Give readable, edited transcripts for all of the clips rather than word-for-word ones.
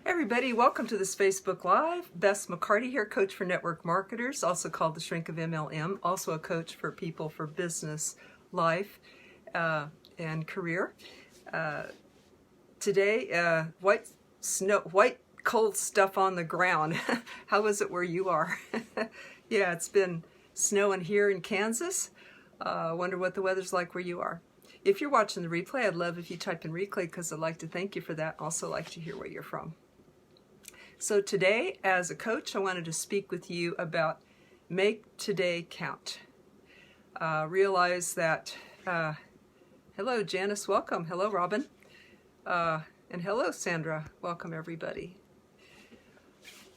Everybody, welcome to this Facebook Live. Bess McCarty here, coach for network marketers, also called the Shrink of MLM, also a coach for people for business, life, and career. Today, white cold stuff on the ground. How is it where you are? Yeah, it's been snowing here in Kansas. I wonder what the weather's like where you are. If you're watching the replay, I'd love if you type in replay because I'd like to thank you for that. Also like to hear where you're from. So today, as a coach, I wanted to speak with you about make today count. Realize that, hello Janice, welcome. Hello Robin. And hello Sandra, welcome everybody.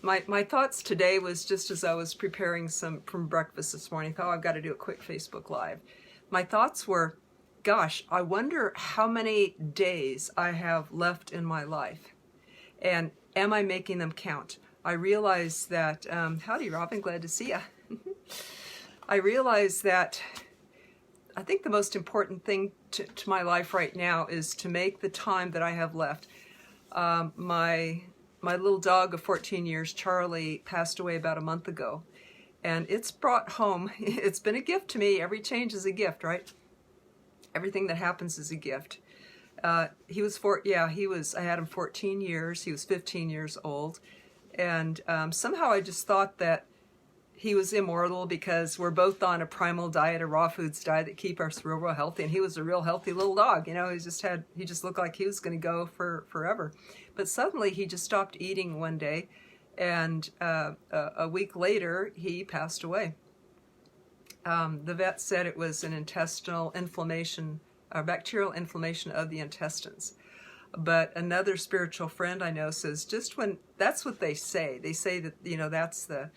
My thoughts today was just as I was preparing some from breakfast this morning, I thought, I've got to do a quick Facebook Live. My thoughts were, gosh, I wonder how many days I have left in my life. And am I making them count? I realize that, howdy Robin, glad to see ya. I realize that I think the most important thing to my life right now is to make the time that I have left. My little dog of 14 years, Charlie, passed away about a month ago. And it's brought home, it's been a gift to me. Every change is a gift, right? Everything that happens is a gift. I had him 14 years. He was 15 years old. And somehow I just thought that he was immortal because we're both on a primal diet, a raw foods diet that keep us real healthy. And he was a real healthy little dog. You know, he just looked like he was going to go for forever. But suddenly he just stopped eating one day. And a week later, he passed away. The vet said it was an intestinal inflammation, bacterial inflammation of the intestines. But another spiritual friend I know says that's what they say. They say that, you know, that's the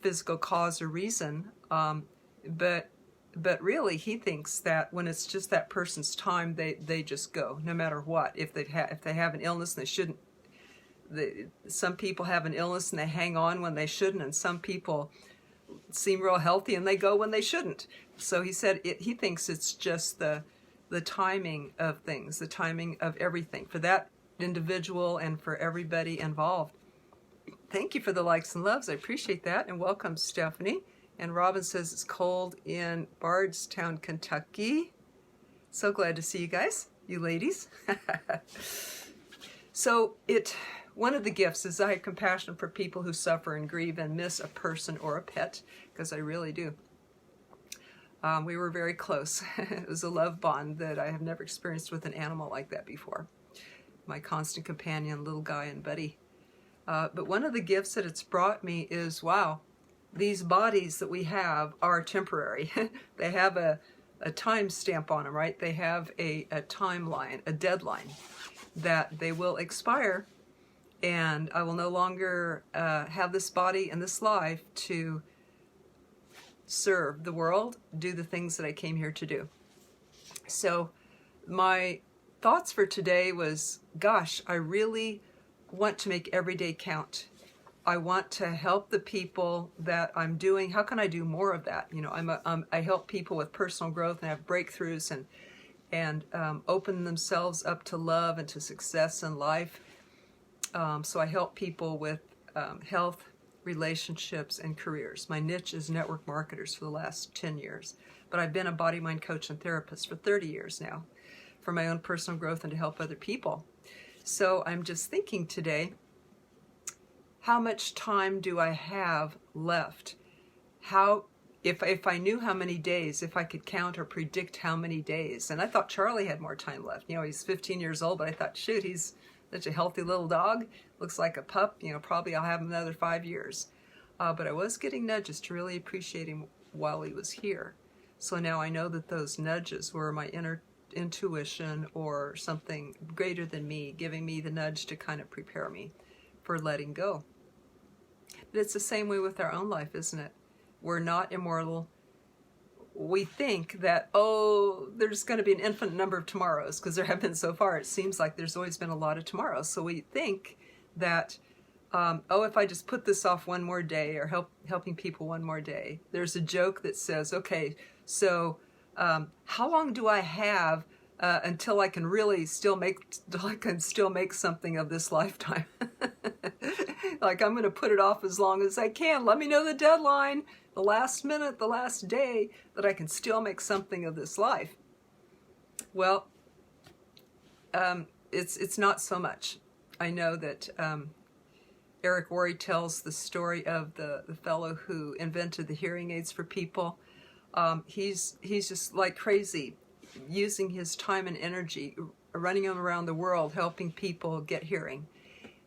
physical cause or reason. But really he thinks that when it's just that person's time, they just go no matter what. If they have an illness and they shouldn't. Some people have an illness and they hang on when they shouldn't, and some people seem real healthy and they go when they shouldn't. So he said he thinks it's just the timing of things, the timing of everything for that individual and for everybody involved. Thank you for the likes and loves. I appreciate that. And welcome, Stephanie. And Robin says it's cold in Bardstown, Kentucky. So glad to see you guys, you ladies. So one of the gifts is I have compassion for people who suffer and grieve and miss a person or a pet, because I really do. We were very close. It was a love bond that I have never experienced with an animal like that before. My constant companion, little guy and buddy. But one of the gifts that it's brought me is, wow, these bodies that we have are temporary. They have a time stamp on them, right? They have a timeline, a deadline that they will expire. And I will no longer have this body and this life to serve the world, do the things that I came here to do. So my thoughts for today was, gosh, I really want to make every day count. I want to help the people that I'm doing. How can I do more of that? You know, I help people with personal growth and have breakthroughs and open themselves up to love and to success in life. So I help people with health, relationships, and careers. My niche is network marketers for the last 10 years. But I've been a body, mind coach and therapist for 30 years now for my own personal growth and to help other people. So I'm just thinking today, how much time do I have left? If I knew how many days, if I could count or predict how many days. And I thought Charlie had more time left. You know, he's 15 years old, but I thought, shoot, he's such a healthy little dog, looks like a pup, you know, probably I'll have him another 5 years. But I was getting nudges to really appreciate him while he was here. So now I know that those nudges were my inner intuition or something greater than me, giving me the nudge to kind of prepare me for letting go. But it's the same way with our own life, isn't it? We're not immortal. We think that, oh, there's going to be an infinite number of tomorrows, because there have been so far. It seems like there's always been a lot of tomorrows. So we think that, if I just put this off one more day or helping people one more day. There's a joke that says, okay, so how long do I have until I can really still make something of this lifetime. Like, I'm going to put it off as long as I can. Let me know the deadline, the last minute, the last day, that I can still make something of this life. Well, it's not so much. I know that Eric Worre tells the story of the fellow who invented the hearing aids for people. He's just like crazy, using his time and energy, running around the world, helping people get hearing.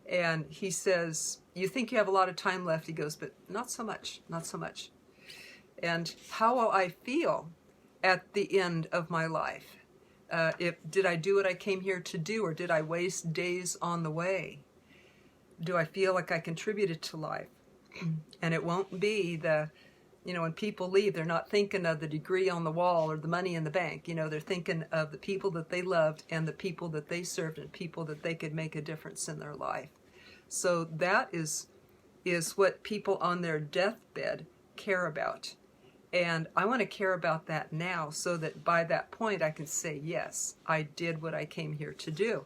And he says, you think you have a lot of time left? He goes, but not so much, not so much. And how will I feel at the end of my life? Did I do what I came here to do, or did I waste days on the way? Do I feel like I contributed to life? And it won't be when people leave, they're not thinking of the degree on the wall or the money in the bank. They're thinking of the people that they loved and the people that they served and people that they could make a difference in their life. So that is what people on their deathbed care about. And I want to care about that now, so that by that point I can say, yes, I did what I came here to do.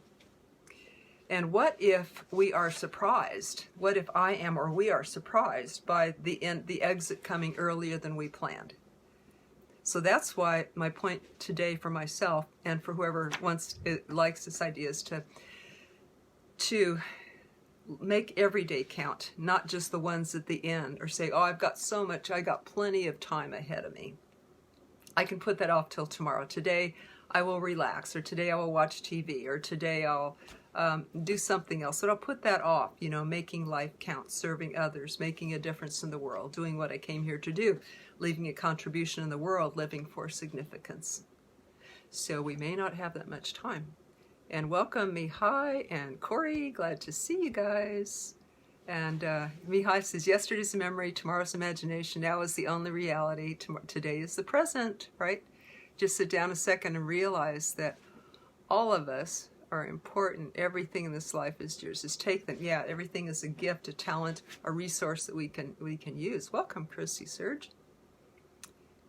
And what if we are surprised? What if I am, or we are surprised by the exit coming earlier than we planned? So that's why my point today for myself, and for whoever likes this idea, is to make every day count, not just the ones at the end, or say, oh, I've got so much, I got plenty of time ahead of me. I can put that off till tomorrow. Today I will relax, or today I will watch TV, or today I'll do something else. But I'll put that off, making life count, serving others, making a difference in the world, doing what I came here to do, leaving a contribution in the world, living for significance. So we may not have that much time. And welcome Mihai and Corey, glad to see you guys. And Mihai says, yesterday's a memory, tomorrow's imagination, now is the only reality, today is the present, right? Just sit down a second and realize that all of us are important. Everything in this life is yours. Just take them. Yeah, everything is a gift, a talent, a resource that we can use. Welcome, Chrissy Serge.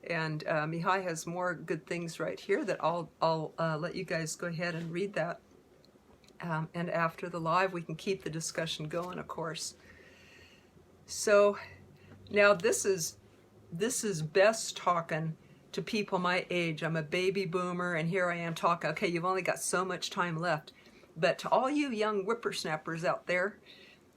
And Mihai has more good things right here that I'll let you guys go ahead and read that. And after the live, we can keep the discussion going, of course. So now this is Bess talking to people my age. I'm a baby boomer, and here I am talking, okay, you've only got so much time left. But to all you young whippersnappers out there,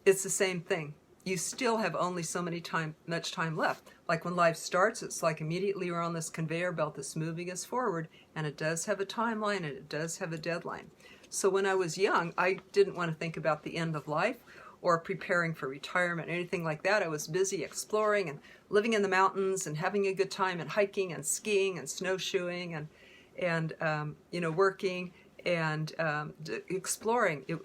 it's the same thing. You still have only so much time left. Like when life starts, it's like immediately we're on this conveyor belt that's moving us forward, and it does have a timeline and it does have a deadline. So when I was young, I didn't want to think about the end of life or preparing for retirement or anything like that. I was busy exploring and living in the mountains and having a good time and hiking and skiing and snowshoeing and working and exploring. It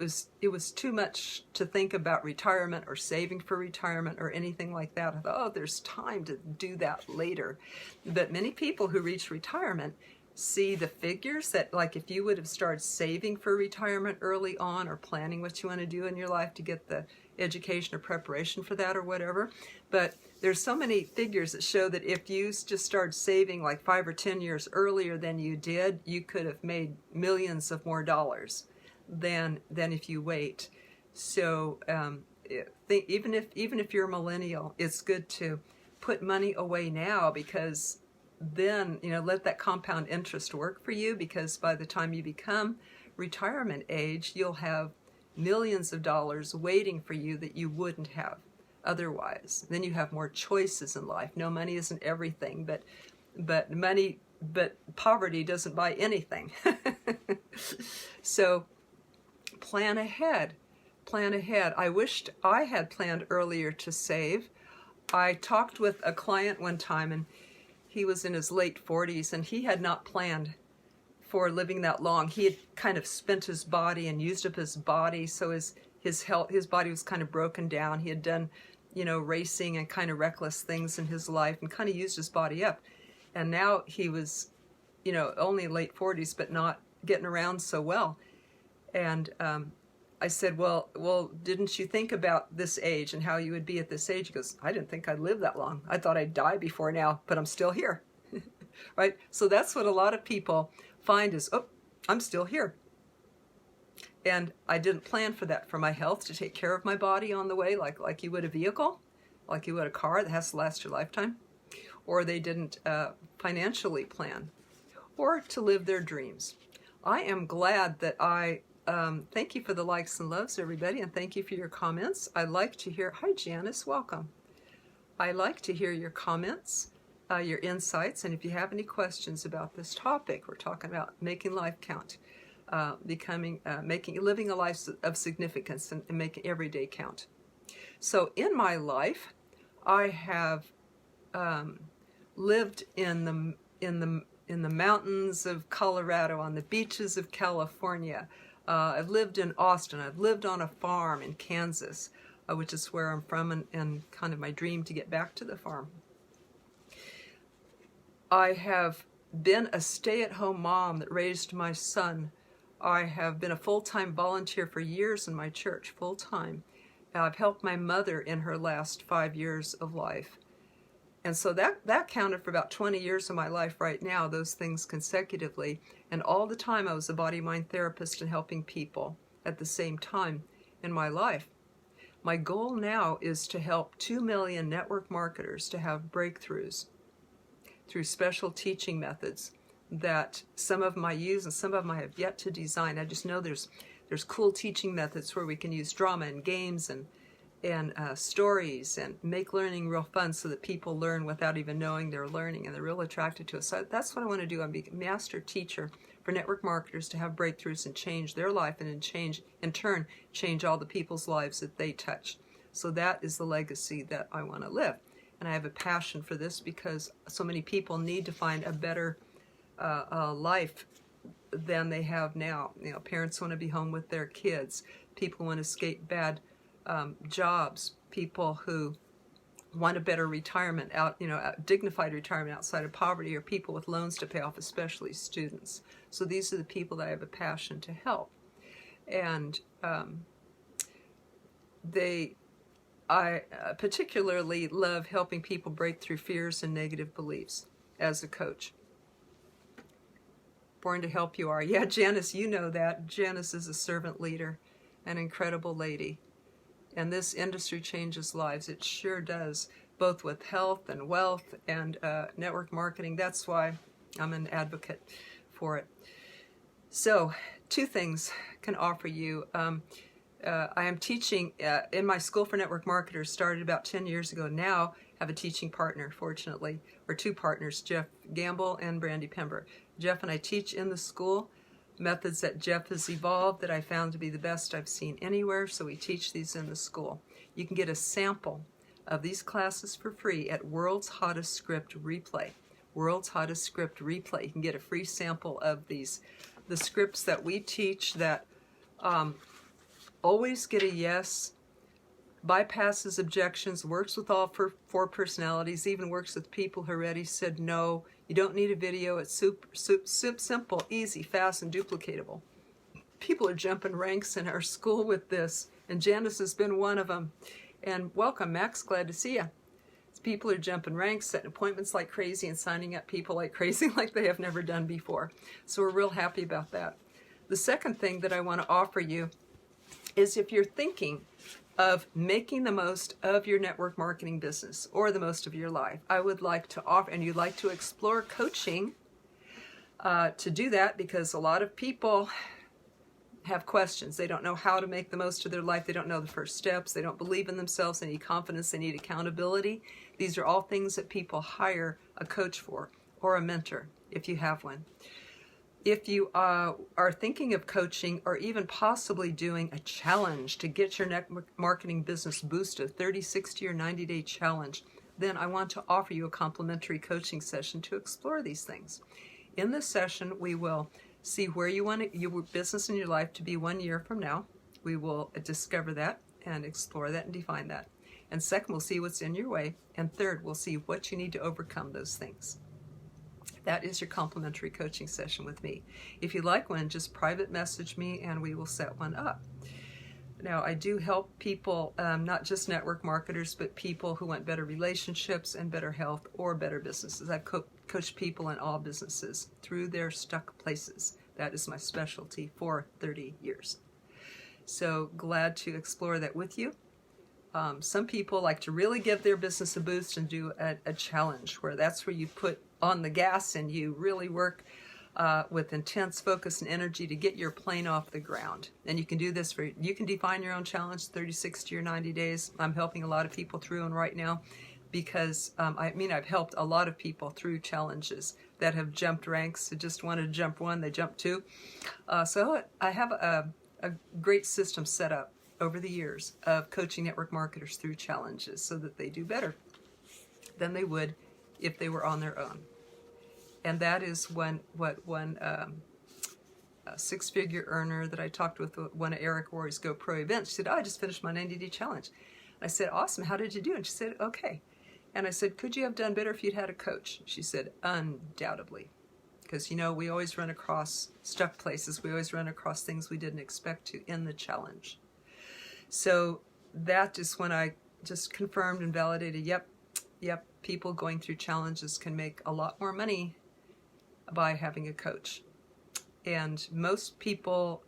was too much to think about retirement or saving for retirement or anything like that. I thought, oh, there's time to do that later. But many people who reach retirement see the figures that, like, if you would have started saving for retirement early on, or planning what you want to do in your life to get the education or preparation for that or whatever. But there's so many figures that show that if you just started saving like 5 or 10 years earlier than you did, you could have made millions of more dollars than if you wait. So even if you're a millennial, it's good to put money away now, because then, let that compound interest work for you, because by the time you become retirement age, you'll have millions of dollars waiting for you that you wouldn't have otherwise. Then you have more choices in life. No, money isn't everything, but poverty doesn't buy anything. So plan ahead. Plan ahead. I wished I had planned earlier to save. I talked with a client one time, and he was in his late 40s, and he had not planned for living that long. He had kind of spent his body and used up his body, so his body was kind of broken down. He had done, racing and kind of reckless things in his life and kind of used his body up. And now he was, only late 40s, but not getting around so well. And I said, well, didn't you think about this age and how you would be at this age? He goes, I didn't think I'd live that long. I thought I'd die before now, but I'm still here. Right? So that's what a lot of people find is, oh, I'm still here. And I didn't plan for that, for my health, to take care of my body on the way, like you would a vehicle, like you would a car that has to last your lifetime. Or they didn't financially plan, or to live their dreams. I am glad that thank you for the likes and loves, everybody, and thank you for your comments. I like to hear, hi Janice, welcome. I like to hear your comments, your insights, and if you have any questions about this topic, we're talking about making life count, living a life of significance, and making every day count. So in my life, I have lived in the mountains of Colorado, on the beaches of California. I've lived in Austin. I've lived on a farm in Kansas, which is where I'm from, and kind of my dream to get back to the farm. I have been a stay-at-home mom that raised my son. I have been a full-time volunteer for years in my church, full-time. I've helped my mother in her last 5 years of life. And so that counted for about 20 years of my life right now, those things consecutively. And all the time I was a body-mind therapist and helping people at the same time in my life. My goal now is to help 2 million network marketers to have breakthroughs through special teaching methods that some of them I use and some of them I have yet to design. I just know there's cool teaching methods where we can use drama and games and stories and make learning real fun so that people learn without even knowing they're learning, and they're real attracted to it. So that's what I want to do. I'm a master teacher for network marketers to have breakthroughs and change their life, and in turn change all the people's lives that they touch. So that is the legacy that I want to live. And I have a passion for this because so many people need to find a better life than they have now. You know, parents want to be home with their kids. People want to escape bad jobs, people who want a better retirement, dignified retirement outside of poverty, or people with loans to pay off, especially students. So these are the people that I have a passion to help. And I particularly love helping people break through fears and negative beliefs as a coach. Born to help you are. Yeah, Janice, you know that. Janice is a servant leader, an incredible lady. And this industry changes lives. It sure does, both with health and wealth and network marketing. That's why I'm an advocate for it. So 2 things can offer you. I am teaching in my School for Network Marketers, started about 10 years ago. Now I have a teaching partner, fortunately, or 2 partners, Jeff Gamble and Brandy Pember. Jeff and I teach in the school methods that Jeff has evolved that I found to be the best I've seen anywhere, so we teach these in the school. You can get a sample of these classes for free at World's Hottest Script Replay. World's Hottest Script Replay. You can get a free sample of the scripts that we teach that always get a yes, bypasses objections, works with all 4 personalities, even works with people who already said no. You don't need a video. It's simple, easy, fast, and duplicatable. People are jumping ranks in our school with this, and Janice has been one of them. And welcome, Max. Glad to see you. People are jumping ranks, setting appointments like crazy, and signing up people like crazy, like they have never done before. So we're real happy about that. The second thing that I want to offer you is, if you're thinking of making the most of your network marketing business or the most of your life, I would like to offer, and you'd like to explore coaching to do that, because a lot of people have questions. They don't know how to make the most of their life. They don't know the first steps. They don't believe in themselves. They need confidence. They need accountability. These are all things that people hire a coach for, or a mentor, if you have one. If you are thinking of coaching, or even possibly doing a challenge to get your network marketing business boosted, 30, 60, or 90-day challenge, then I want to offer you a complimentary coaching session to explore these things. In this session, we will see where you want your business and your life to be 1 year from now. We will discover that and explore that and define that. And second, we'll see what's in your way. And third, we'll see what you need to overcome those things. That is your complimentary coaching session with me. If you'd like one, just private message me and we will set one up. Now, I do help people, not just network marketers, but people who want better relationships and better health or better businesses. I've coached people in all businesses through their stuck places That is my specialty for 30 years. So glad to explore that with you. Some people like to really give their business a boost and do a challenge where that's where you put on the gas and you really work with intense focus and energy to get your plane off the ground. And you can do this you can define your own challenge, 30, 60, or 90 days. I'm helping a lot of people through one right now because, I've helped a lot of people through challenges that have jumped ranks. They just wanted to jump one, they jumped two. So I have a great system set up over the years of coaching network marketers through challenges so that they do better than they would if they were on their own. And that is what one six-figure earner that I talked with one of Eric Worre's Go Pro events, she said, I just finished my 90-day challenge. I said, awesome, how did you do? And she said, okay. And I said, could you have done better if you'd had a coach? She said, undoubtedly. Because, we always run across stuck places. We always run across things we didn't expect to in the challenge. So that is when I just confirmed and validated, yep, people going through challenges can make a lot more money by having a coach. And most people,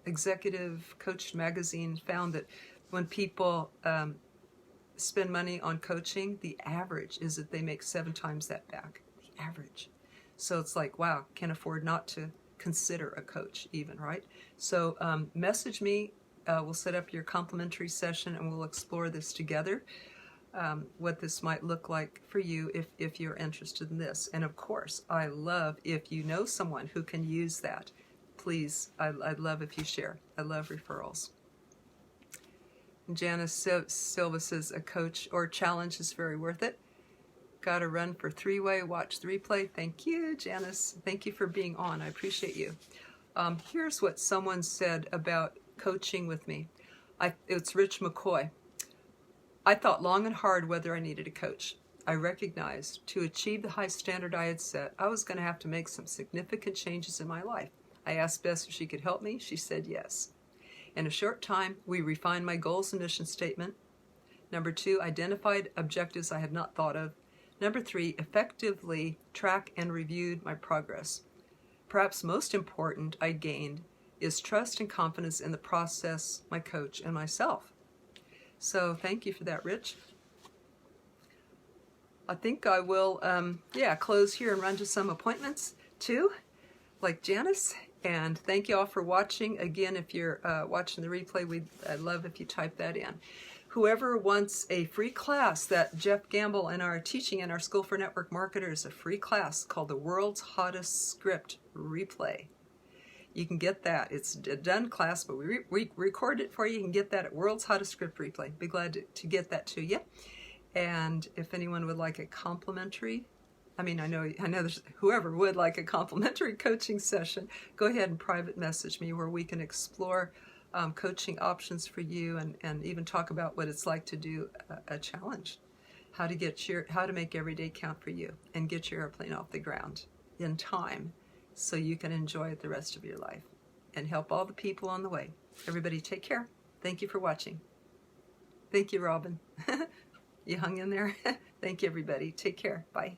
Executive Coach Magazine found that when people spend money on coaching, the average is that they make 7 times that back. The average. So it's like, wow, can't afford not to consider a coach even, right? So message me. We'll set up your complimentary session and we'll explore this together. What this might look like for you if you're interested in this. And of course, I love if you know someone who can use that. Please, I'd love if you share. I love referrals. Janice Silva says a coach or challenge is very worth it. Got to run for 3-way, watch the replay. Thank you, Janice. Thank you for being on. I appreciate you. Here's what someone said about coaching with me. It's Rich McCoy. I thought long and hard whether I needed a coach. I recognized to achieve the high standard I had set, I was going to have to make some significant changes in my life. I asked Bess if she could help me. She said yes. In a short time, we refined my goals and mission statement. Number 2, identified objectives I had not thought of. Number 3, effectively track and reviewed my progress. Perhaps most important I gained is trust and confidence in the process, my coach, and myself. So thank you for that, Rich. I think I will, close here and run to some appointments too, like Janice. And thank you all for watching. Again, if you're watching the replay, I'd love if you type that in. Whoever wants a free class that Jeff Gamble and I are teaching in our School for Network Marketers, a free class called the World's Hottest Script Replay. You can get that. It's a done class, but we record it for you. You can get that at World's Hottest Script Replay. Be glad to get that to you. And if anyone would like a complimentary, I know there's whoever would like a complimentary coaching session, go ahead and private message me where we can explore coaching options for you and even talk about what it's like to do a challenge, how to make every day count for you and get your airplane off the ground in time so you can enjoy it the rest of your life and help all the people on the way. Everybody take care. Thank you for watching. Thank you, Robin. You hung in there. Thank you, everybody. Take care. Bye.